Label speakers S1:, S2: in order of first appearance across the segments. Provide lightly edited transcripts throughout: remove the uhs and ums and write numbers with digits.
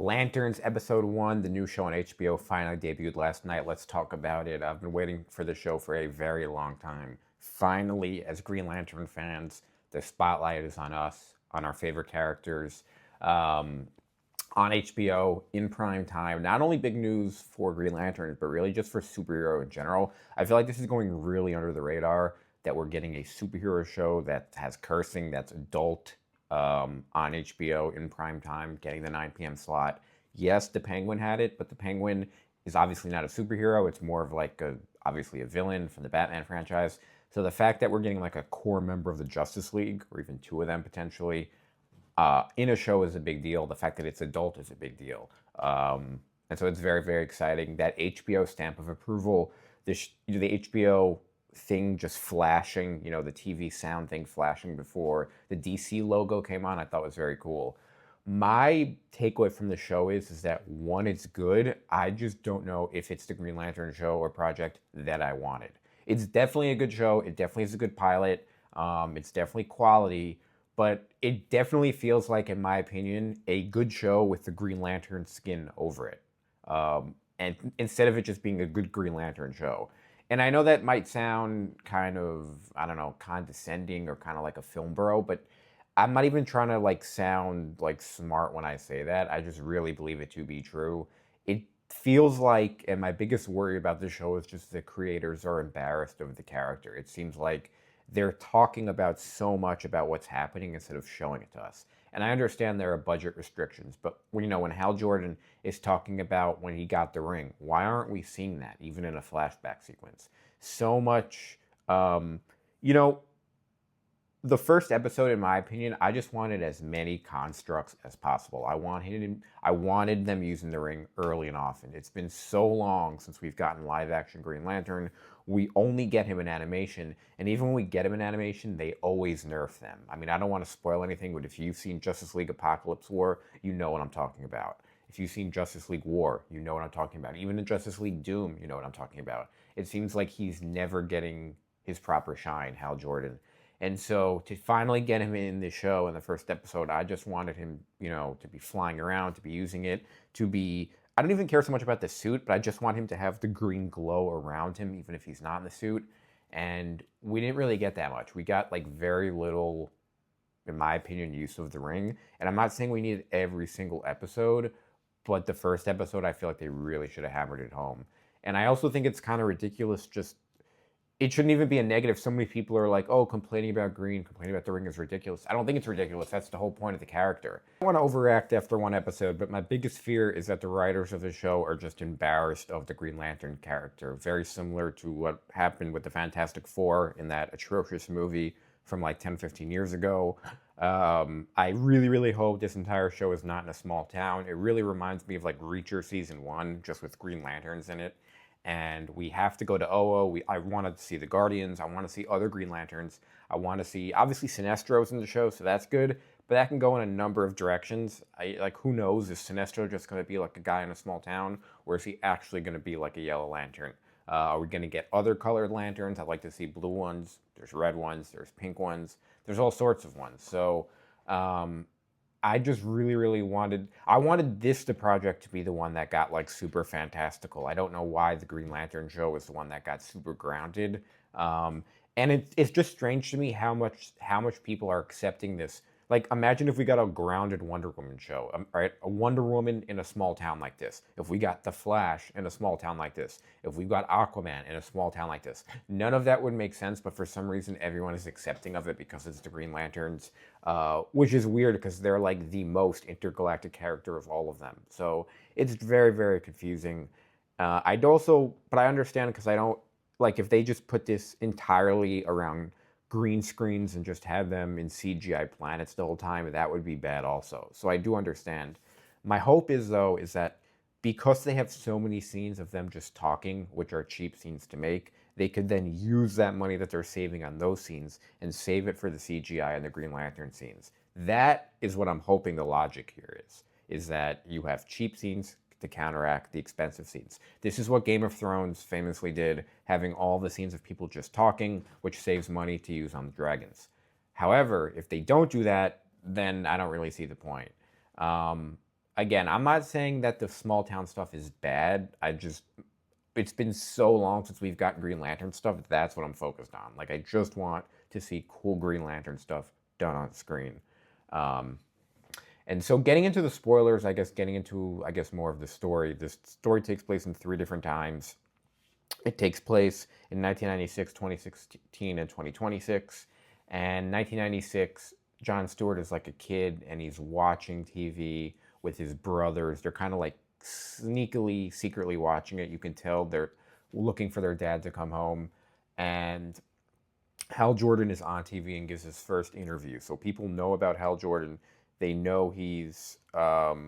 S1: Lanterns episode 1, the new show on HBO, finally debuted last night. Let's talk about it. I've been waiting for the show for a very long time. Finally, as Green Lantern fans, the spotlight is on us, on our favorite characters, on HBO in prime time. Not only big news for Green Lantern, but really just for superhero in general. I feel like this is going really under the radar, that we're getting a superhero show that has cursing, that's adult, on HBO in prime time, getting the 9 p.m. slot. Yes, the Penguin had it, but the Penguin is obviously not a superhero. It's more of like obviously a villain from the Batman franchise. So the fact that we're getting like a core member of the Justice League, or even two of them potentially, in a show is a big deal. The fact that it's adult is a big deal. And so it's very, very exciting. That HBO stamp of approval, the HBO thing just flashing, the TV sound thing flashing before the DC logo came on, I thought was very cool. My takeaway from the show is that one, it's good. I just don't know if it's the Green Lantern show or project that I wanted. It's definitely a good show. It definitely is a good pilot. It's definitely quality, but it definitely feels like, in my opinion, a good show with the Green Lantern skin over it. And instead of it just being a good Green Lantern show. And I know that might sound kind of, I don't know, condescending or kind of like a film bro, but I'm not even trying to like sound like smart when I say that. I just really believe it to be true. It feels like, and my biggest worry about this show is just the creators are embarrassed of the character. It seems like they're talking about so much about what's happening instead of showing it to us. And I understand there are budget restrictions, but when Hal Jordan is talking about when he got the ring, why aren't we seeing that even in a flashback sequence? So much, you know, the first episode, in my opinion, I just wanted as many constructs as possible. I wanted them using the ring early and often. It's been so long since we've gotten live action Green Lantern. We only get him in animation, and even when we get him in animation, they always nerf them. I mean, I don't want to spoil anything, but if you've seen Justice League Apocalypse War, you know what I'm talking about. If you've seen Justice League War, you know what I'm talking about. Even in Justice League Doom, you know what I'm talking about. It seems like he's never getting his proper shine, Hal Jordan. And so to finally get him in the show in the first episode, I just wanted him, to be flying around, to be using it, I don't even care so much about the suit, but I just want him to have the green glow around him, even if he's not in the suit. And we didn't really get that much. We got like very little, in my opinion, use of the ring. And I'm not saying we needed every single episode, but the first episode, I feel like they really should have hammered it home. And I also think it's kind of ridiculous, it shouldn't even be a negative. So many people are like, oh, complaining about green, complaining about the ring is ridiculous. I don't think it's ridiculous. That's the whole point of the character. I don't want to overact after one episode, but my biggest fear is that the writers of the show are just embarrassed of the Green Lantern character. Very similar to what happened with the Fantastic Four in that atrocious movie from like 10, 15 years ago. I really, really hope this entire show is not in a small town. It really reminds me of like Reacher Season 1, just with Green Lanterns in it. And we have to go to OO. I wanted to see the Guardians. I want to see other Green Lanterns. I want to see, obviously, Sinestro's in the show, so that's good. But that can go in a number of directions. Who knows? Is Sinestro just going to be like a guy in a small town, or is he actually going to be like a Yellow Lantern? Are we going to get other colored lanterns? I'd like to see blue ones. There's red ones. There's pink ones. There's all sorts of ones. So I just really, really I wanted the project to be the one that got like super fantastical. I don't know why the Green Lantern show was the one that got super grounded. And it's just strange to me how much people are accepting this. Like, imagine if we got a grounded Wonder Woman show, right? A Wonder Woman in a small town like this. If we got The Flash in a small town like this. If we got Aquaman in a small town like this. None of that would make sense, but for some reason, everyone is accepting of it because it's the Green Lanterns, which is weird because they're like the most intergalactic character of all of them. So it's very, very confusing. But I understand because I don't, like, if they just put this entirely around green screens and just have them in CGI planets the whole time, that would be bad also. So I do understand. My hope is that because they have so many scenes of them just talking, which are cheap scenes to make, they could then use that money that they're saving on those scenes and save it for the CGI and the Green Lantern scenes. That is what I'm hoping the logic here is that you have cheap scenes to counteract the expensive scenes. This is what Game of Thrones famously did, having all the scenes of people just talking, which saves money to use on the dragons. However, if they don't do that, then I don't really see the point. again, I'm not saying that the small town stuff is bad. It's been so long since we've got Green Lantern stuff. That's what I'm focused on. Like, I just want to see cool Green Lantern stuff done on screen. Um, and so, getting into the spoilers, getting into, more of the story. This story takes place in three different times. It takes place in 1996, 2016, and 2026. And 1996, Jon Stewart is like a kid and he's watching TV with his brothers. They're kind of like sneakily, secretly watching it. You can tell they're looking for their dad to come home. And Hal Jordan is on TV and gives his first interview. So people know about Hal Jordan. They know he's Hal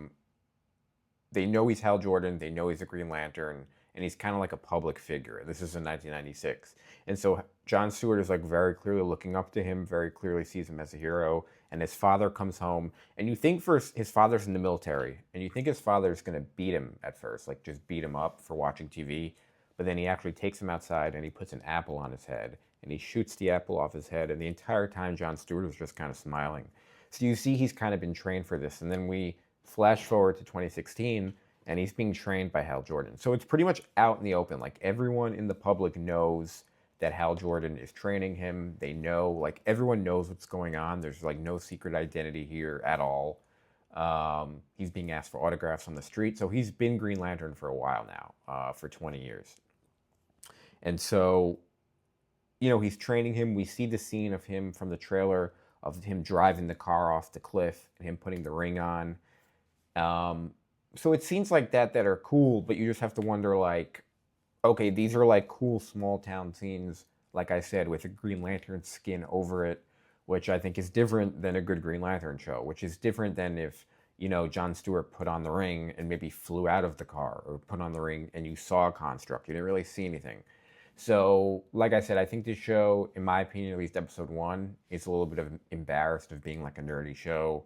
S1: Jordan. They know he's a Green Lantern, and he's kind of like a public figure. This is in 1996, and so Jon Stewart is like very clearly looking up to him. Very clearly sees him as a hero. And his father comes home, and you think first his father's in the military, and you think his father's gonna beat him at first, like just beat him up for watching TV. But then he actually takes him outside and he puts an apple on his head, and he shoots the apple off his head. And the entire time, Jon Stewart was just kind of smiling. So you see, he's kind of been trained for this. And then we flash forward to 2016, and he's being trained by Hal Jordan. So it's pretty much out in the open. Like, everyone in the public knows that Hal Jordan is training him. They know, like, everyone knows what's going on. There's like no secret identity here at all. He's being asked for autographs on the street. So he's been Green Lantern for a while now, for 20 years. And so, he's training him. We see the scene of him from the trailer of him driving the car off the cliff and him putting the ring on. So it's scenes like that that are cool, but you just have to wonder, like, okay, these are like cool small town scenes, like I said, with a Green Lantern skin over it, which I think is different than a good Green Lantern show, which is different than if, Jon Stewart put on the ring and maybe flew out of the car, or put on the ring and you saw a construct. You didn't really see anything. So, like I said, I think this show, in my opinion, at least episode one, is a little bit of embarrassed of being like a nerdy show.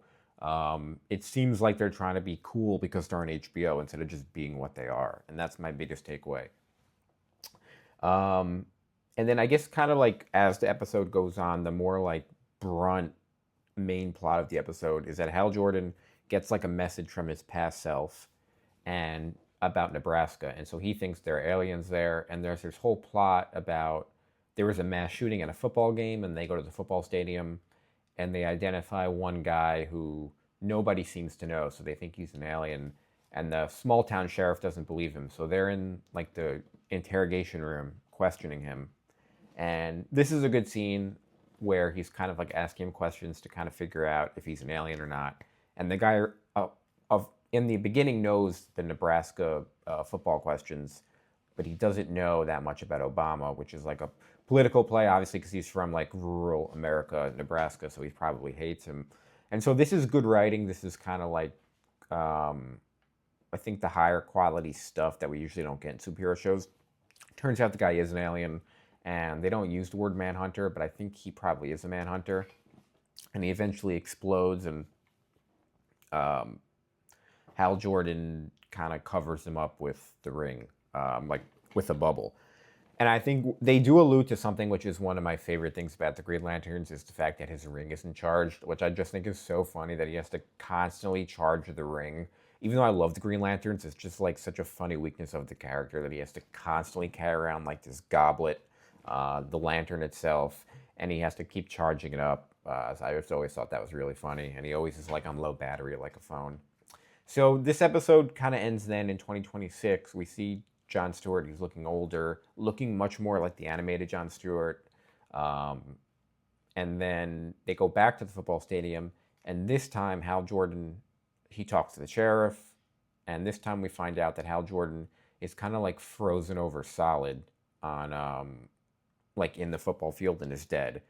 S1: It seems like they're trying to be cool because they're on HBO instead of just being what they are. And that's my biggest takeaway. And then I guess kind of like as the episode goes on, the more like brunt main plot of the episode is that Hal Jordan gets like a message from his past self and about Nebraska. And so he thinks there are aliens there. And there's this whole plot about there was a mass shooting at a football game, and they go to the football stadium and they identify one guy who nobody seems to know. So they think he's an alien. And the small town sheriff doesn't believe him. So they're in like the interrogation room questioning him. And this is a good scene where he's kind of like asking him questions to kind of figure out if he's an alien or not. And the guy in the beginning knows the Nebraska football questions, but he doesn't know that much about Obama, which is like a political play, obviously, because he's from like rural America, Nebraska, so he probably hates him. And so this is good writing. This is kind of like, I think, the higher quality stuff that we usually don't get in superhero shows. Turns out the guy is an alien, and they don't use the word manhunter, but I think he probably is a manhunter. And he eventually explodes, and Hal Jordan kind of covers him up with the ring, like with a bubble. And I think they do allude to something which is one of my favorite things about the Green Lanterns, is the fact that his ring isn't charged, which I just think is so funny that he has to constantly charge the ring. Even though I love the Green Lanterns, it's just like such a funny weakness of the character that he has to constantly carry around like this goblet, the lantern itself, and he has to keep charging it up. So I just always thought that was really funny. And he always is like on low battery, like a phone. So this episode kind of ends then in 2026. We see Jon Stewart. He's looking older, looking much more like the animated Jon Stewart. And then they go back to the football stadium. And this time, Hal Jordan, he talks to the sheriff. And this time we find out that Hal Jordan is kind of like frozen over solid on, like in the football field and is dead.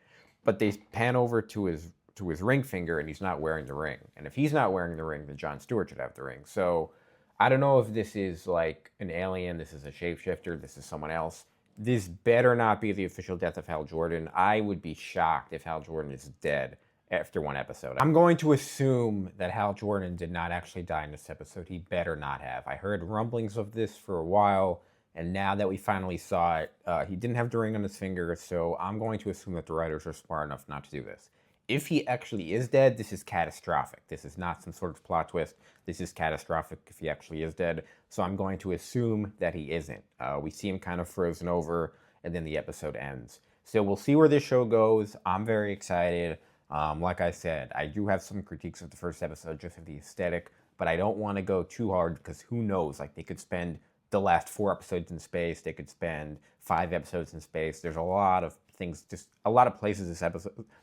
S1: But they pan over to his ring finger, and he's not wearing the ring. And if he's not wearing the ring, then Jon Stewart should have the ring. So I don't know if this is like an alien, this is a shapeshifter, this is someone else. This better not be the official death of Hal Jordan. I would be shocked if Hal Jordan is dead after one episode. I'm going to assume that Hal Jordan did not actually die in this episode. He better not have. I heard rumblings of this for a while, and now that we finally saw it, he didn't have the ring on his finger, so I'm going to assume that the writers are smart enough not to do this. If he actually is dead, this is catastrophic. This is not some sort of plot twist. This is catastrophic if he actually is dead. So I'm going to assume that he isn't. We see him kind of frozen over, and then the episode ends. So we'll see where this show goes. I'm very excited. Like I said, I do have some critiques of the first episode, just of the aesthetic, but I don't want to go too hard because who knows? Like, they could spend the last 4 episodes in space. They could spend 5 episodes in space. There's a lot of things, just a lot of places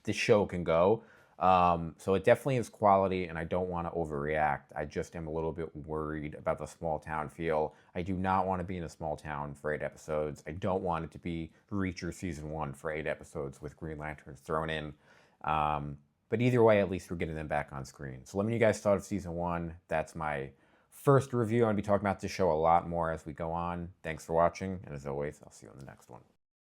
S1: this show can go. So it definitely is quality, and I don't want to overreact. I just am a little bit worried about the small town feel. I do not want to be in a small town for 8 episodes. I don't want it to be Reacher season 1 for 8 episodes with Green Lanterns thrown in. But either way, at least we're getting them back on screen. So let me know you guys thought of season 1. That's my first review. I'm going to be talking about this show a lot more as we go on. Thanks for watching, and as always, I'll see you on the next one.